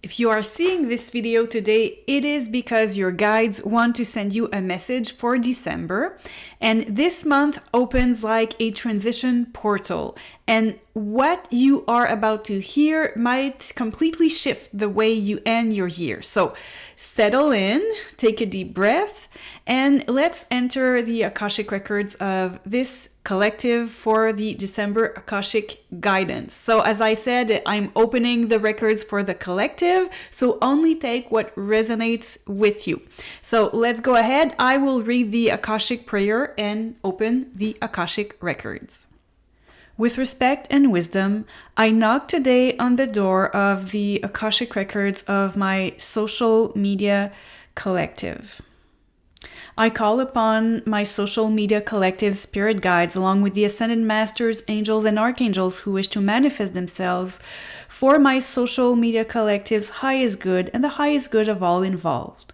If you are seeing this video today, it is because your guides want to send you a message for December. And this month opens like a transition portal. And what you are about to hear might completely shift the way you end your year. So settle in, take a deep breath, and let's enter the Akashic Records of this collective for the December Akashic guidance. So as I said, I'm opening the records for the collective, so only take what resonates with you. So let's go ahead. I will read the Akashic prayer and open the Akashic Records. With respect and wisdom, I knock today on the door of the Akashic Records of my social media collective. I call upon my social media collective spirit guides along with the ascended masters, angels, and archangels who wish to manifest themselves for my social media collective's highest good and the highest good of all involved.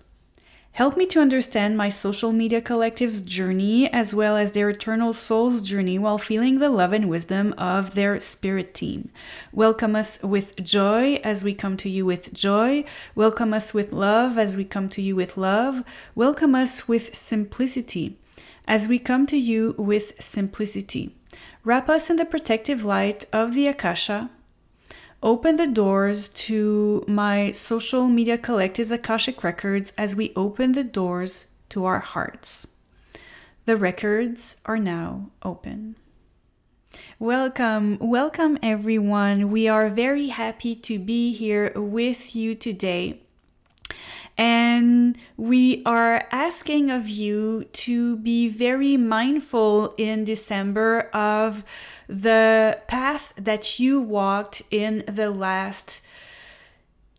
Help me to understand my social media collective's journey as well as their eternal soul's journey while feeling the love and wisdom of their spirit team. Welcome us with joy as we come to you with joy. Welcome us with love as we come to you with love. Welcome us with simplicity as we come to you with simplicity. Wrap us in the protective light of the Akasha. Open the doors to my social media collective's Akashic Records as we open the doors to our hearts. The records are now open. Welcome everyone. We are very happy to be here with you today. And we are asking of you to be very mindful in December of the path that you walked in the last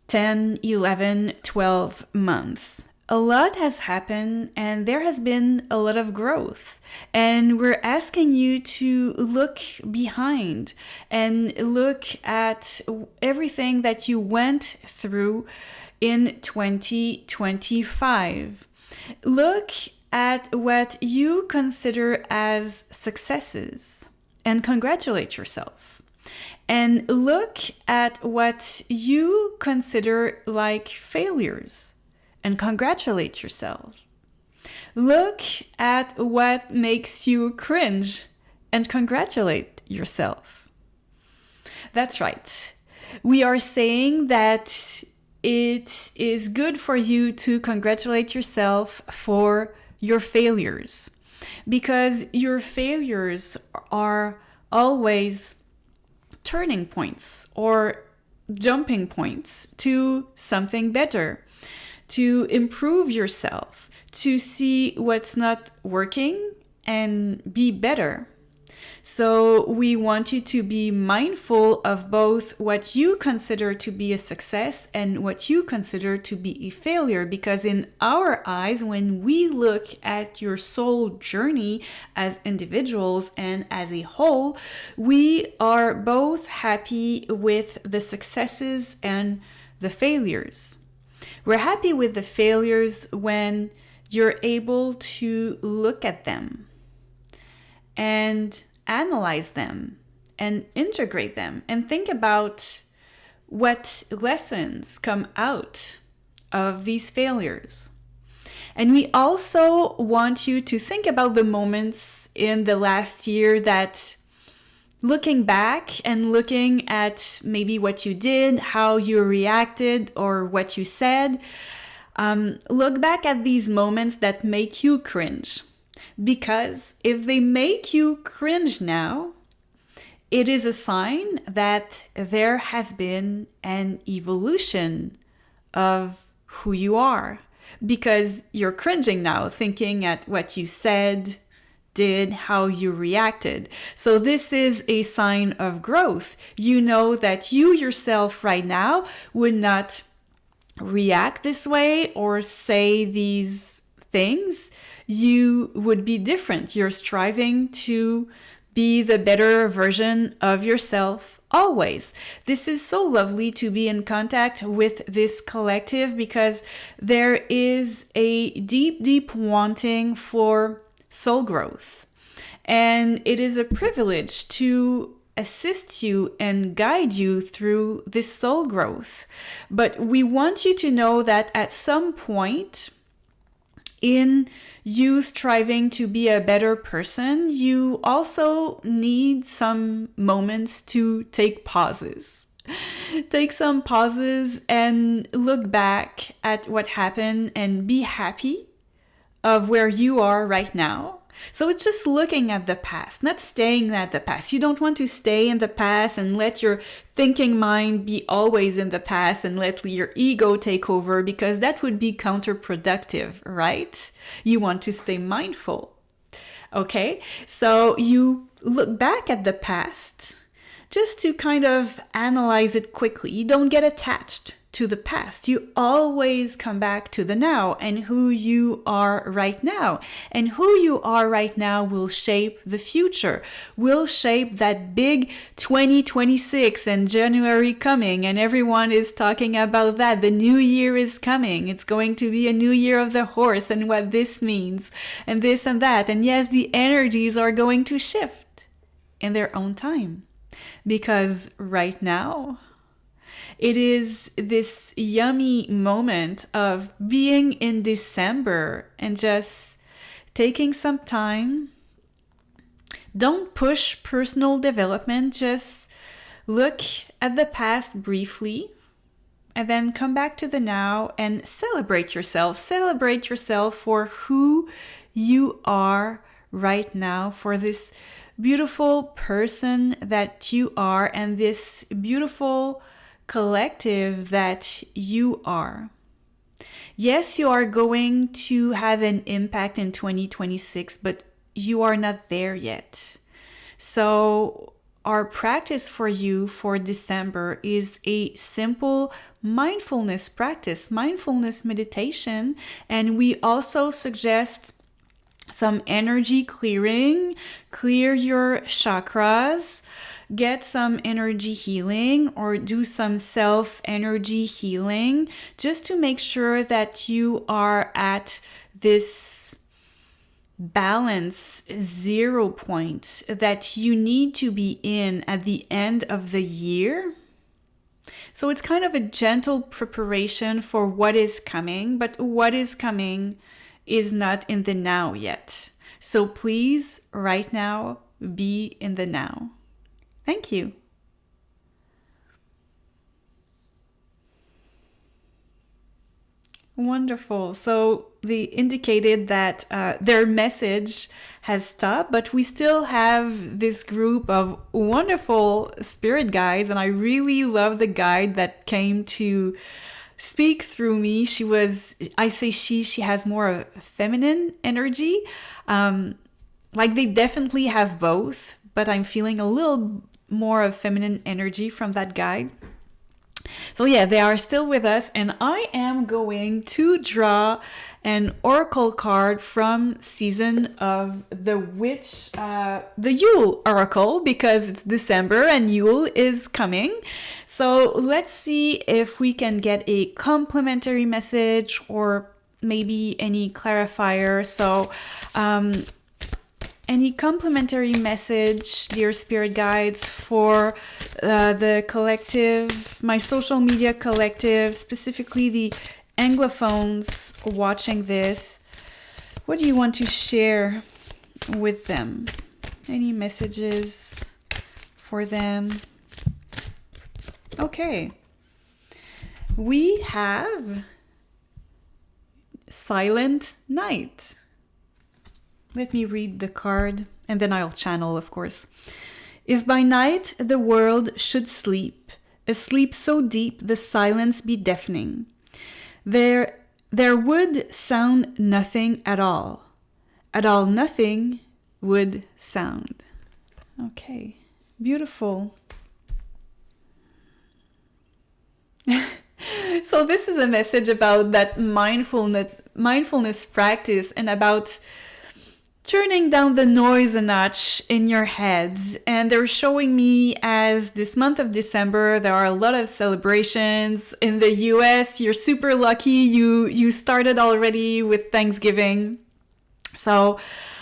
10, 11, 12 months. A lot has happened and there has been a lot of growth. And we're asking you to look behind and look at everything that you went through in 2025. Look at what you consider as successes and congratulate yourself. And look at what you consider like failures and congratulate yourself. Look at what makes you cringe and congratulate yourself. That's right. We are saying that it is good for you to congratulate yourself for your failures, because your failures are always turning points or jumping points to something better, to improve yourself, to see what's not working and be better. So we want you to be mindful of both what you consider to be a success and what you consider to be a failure, because in our eyes, when we look at your soul journey as individuals and as a whole, we are both happy with the successes and the failures. We're happy with the failures when you're able to look at them and analyze them and integrate them and think about what lessons come out of these failures. And we also want you to think about the moments in the last year that, looking back and looking at maybe what you did, how you reacted, or what you said, look back at these moments that make you cringe. Because if they make you cringe now, it is a sign that there has been an evolution of who you are. Because you're cringing now, thinking at what you said, did, how you reacted. So this is a sign of growth. You know that you yourself right now would not react this way or say these things. You would be different. You're striving to be the better version of yourself always. This is so lovely to be in contact with this collective because there is a deep, deep wanting for soul growth. And it is a privilege to assist you and guide you through this soul growth. But we want you to know that at some point in you striving to be a better person, you also need some moments to take pauses. Take some pauses and look back at what happened and be happy of where you are right now. So it's just looking at the past, not staying at the past. You don't want to stay in the past and let your thinking mind be always in the past and let your ego take over, because that would be counterproductive, right? You want to stay mindful. Okay, so you look back at the past just to kind of analyze it quickly. You don't get attached to the past. You always come back to the now and who you are right now. And who you are right now will shape the future, will shape that big 2026 and January coming. And everyone is talking about that. The new year is coming. It's going to be a new year of the horse and what this means and this and that. And yes, the energies are going to shift in their own time, because right now, it is this yummy moment of being in December and just taking some time. Don't push personal development. Just look at the past briefly and then come back to the now and celebrate yourself. Celebrate yourself for who you are right now, for this beautiful person that you are and this beautiful collective that you are. Yes, you are going to have an impact in 2026, but you are not there yet. So our practice for you for December is a simple mindfulness practice, mindfulness meditation, and we also suggest some energy clearing. Clear your chakras, get some energy healing, or do some self energy healing, just to make sure that you are at this balance 0 point that you need to be in at the end of the year. So it's kind of a gentle preparation for what is coming, but what is coming is not in the now yet. So please, right now, be in the now. Thank you. Wonderful. So they indicated that their message has stopped, but we still have this group of wonderful spirit guides, and I really love the guide that came to speak through me. I say she has more of feminine energy. Like they definitely have both, but I'm feeling a little more of feminine energy from that guide. So yeah, they are still with us, and I am going to draw an oracle card from season of the witch, the Yule Oracle, because it's December and Yule is coming. So let's see if we can get a complimentary message or maybe any clarifier. So any complimentary message, dear spirit guides, for the collective, my social media collective, specifically the Anglophones watching this. What do you want to share with them? Any messages for them? Okay. We have Silent Night. Let me read the card, and then I'll channel, of course. If by night the world should sleep, a sleep so deep the silence be deafening, there would sound nothing at all nothing would sound. Okay, beautiful. So this is a message about that mindfulness practice and about turning down the noise a notch in your head. And they're showing me as this month of December, there are a lot of celebrations. In the US, you're super lucky. You started already with Thanksgiving. So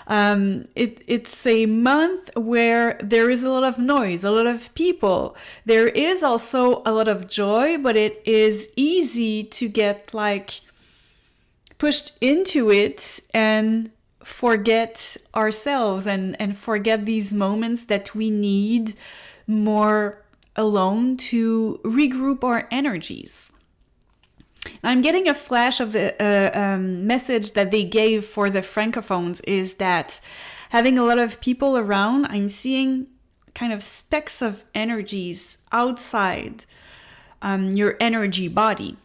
It's a month where there is a lot of noise, a lot of people. There is also a lot of joy, but it is easy to get like pushed into it and forget ourselves and forget these moments that we need more alone to regroup our energies. I'm getting a flash of the message that they gave for the francophones is that having a lot of people around, I'm seeing kind of specks of energies outside your energy body.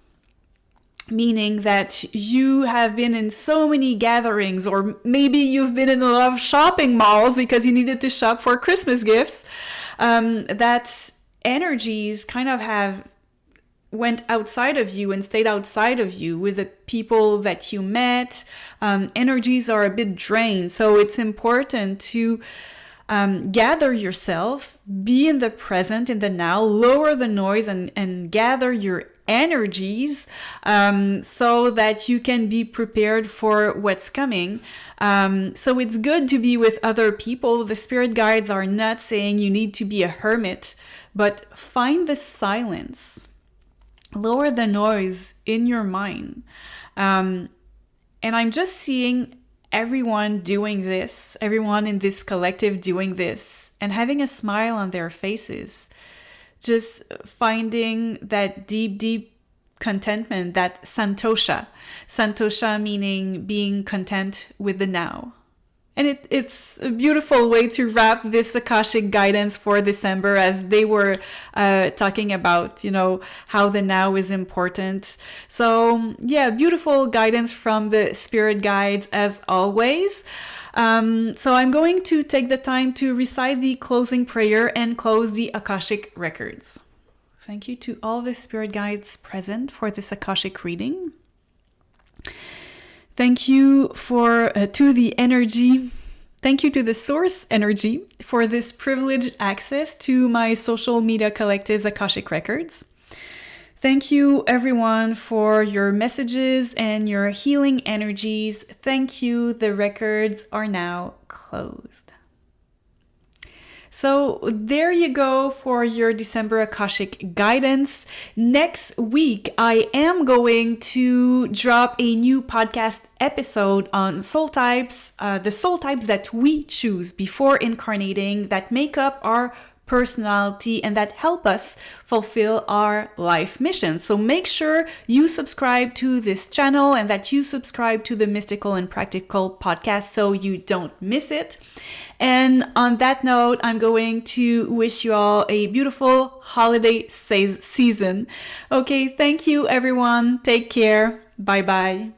Meaning that you have been in so many gatherings, or maybe you've been in a lot of shopping malls because you needed to shop for Christmas gifts, that energies kind of have went outside of you and stayed outside of you with the people that you met. Energies are a bit drained, so it's important to gather yourself, be in the present, in the now, lower the noise and gather your energies so that you can be prepared for what's coming. So it's good to be with other people. The spirit guides are not saying you need to be a hermit, but find the silence. Lower the noise in your mind. And I'm just seeing everyone doing this, everyone in this collective doing this, and having a smile on their faces. Just finding that deep contentment, that Santosha. Santosha meaning being content with the now. And it's a beautiful way to wrap this Akashic guidance for December, as they were talking about, how the now is important. So yeah, beautiful guidance from the spirit guides as always. So I'm going to take the time to recite the closing prayer and close the Akashic Records. Thank you to all the spirit guides present for this Akashic reading. Thank you to the energy. Thank you to the source energy for this privileged access to my social media collective's Akashic Records. Thank you, everyone, for your messages and your healing energies. Thank you. The records are now closed. So there you go for your December Akashic guidance. Next week, I am going to drop a new podcast episode on soul types, the soul types that we choose before incarnating, that make up our personality and that help us fulfill our life mission. So make sure you subscribe to this channel and that you subscribe to the Mystical and Practical podcast so you don't miss it. And on that note, I'm going to wish you all a beautiful holiday season. Okay, thank you everyone. Take care. Bye bye.